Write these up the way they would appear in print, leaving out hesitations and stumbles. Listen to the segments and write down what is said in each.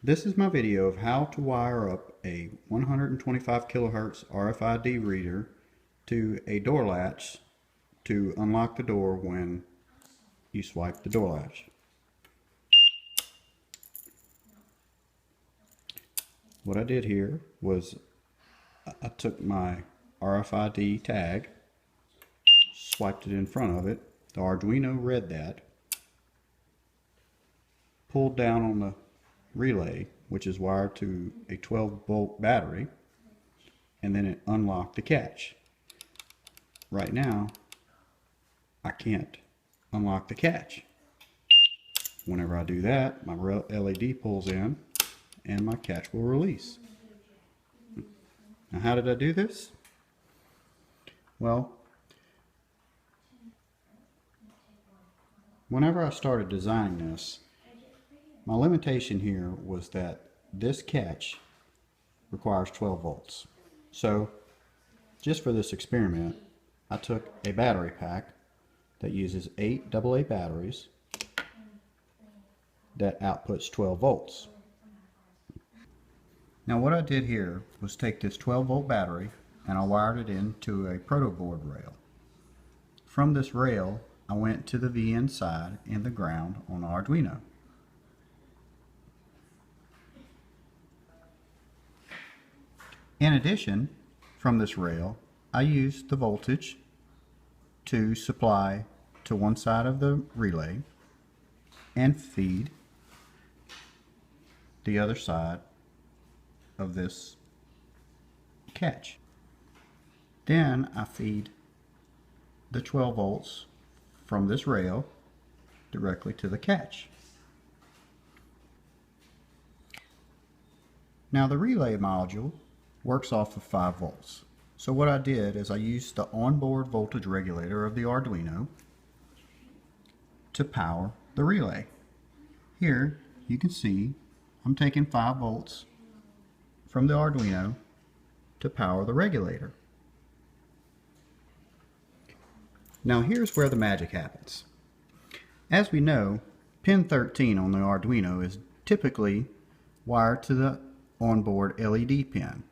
This is my video of how to wire up a 125 kilohertz RFID reader to a door latch to unlock the door when you swipe the door latch. What I did here was I took my RFID tag, swiped it in front of it, the Arduino read that, pulled down on the relay, which is wired to a 12-volt battery, and then it unlocked the catch. Right now, I can't unlock the catch. Whenever I do that, my LED pulls in and my catch will release. Now, how did I do this? Well, whenever I started designing this, my limitation here was that this catch requires 12 volts. So, just for this experiment, I took a battery pack that uses 8 AA batteries that outputs 12 volts. Now what I did here was take this 12-volt battery and I wired it into a proto board rail. From this rail, I went to the VN side and the ground on the Arduino. In addition, from this rail, I used the voltage to supply to one side of the relay and feed the other side of this catch. Then I feed the 12 volts from this rail directly to the catch. Now the relay module works off of 5 volts. So what I did is I used the onboard voltage regulator of the Arduino to power the relay. Here you can see I'm taking 5 volts from the Arduino to power the regulator. Now here's where the magic happens. As we know, pin 13 on the Arduino is typically wired to the onboard LED pin.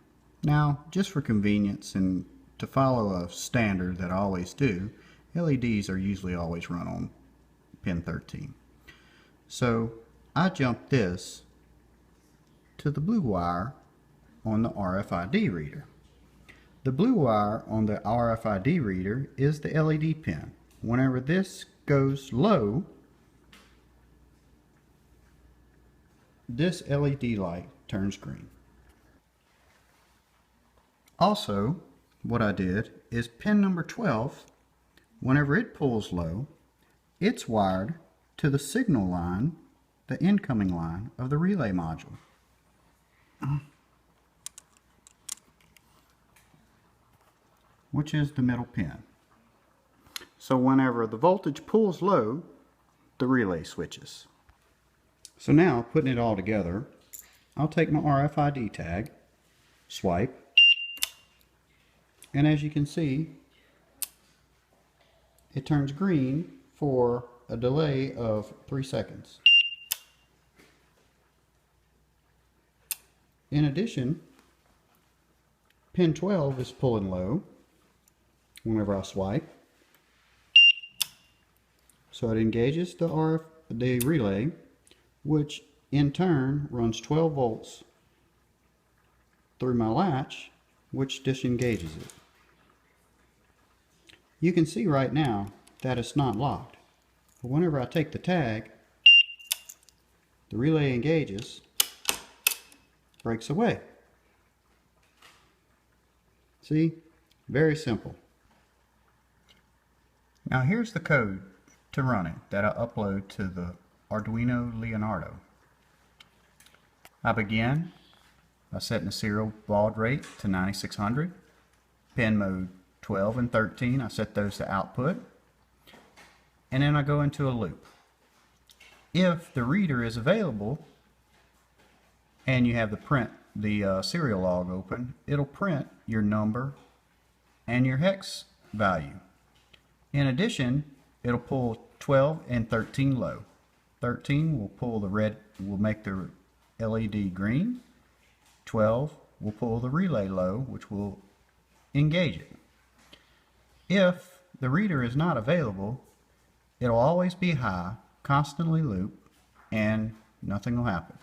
Now, just for convenience and to follow a standard that I always do, LEDs are usually always run on pin 13. So I jumped this to the blue wire on the RFID reader. The blue wire on the RFID reader is the LED pin. Whenever this goes low, this LED light turns green. Also, what I did is pin number 12, whenever it pulls low, it's wired to the signal line, the incoming line of the relay module. Which is the middle pin. So whenever the voltage pulls low, the relay switches. So now, putting it all together, I'll take my RFID tag, swipe, and as you can see, it turns green for a delay of 3 seconds. In addition, pin 12 is pulling low whenever I swipe. So it engages the relay, which in turn runs 12 volts through my latch, which disengages it. You can see right now that it's not locked. But whenever I take the tag, the relay engages, breaks away. See? Very simple. Now here's the code to run it that I upload to the Arduino Leonardo. I begin by setting the serial baud rate to 9600. Pin mode 12 and 13, I set those to output. And then I go into a loop. If the reader is available and you have the serial log open, it'll print your number and your hex value. In addition, it'll pull 12 and 13 low. 13 will pull the red, will make the LED green. 12 will pull the relay low, which will engage it. If the reader is not available, it'll always be high, constantly loop, and nothing will happen.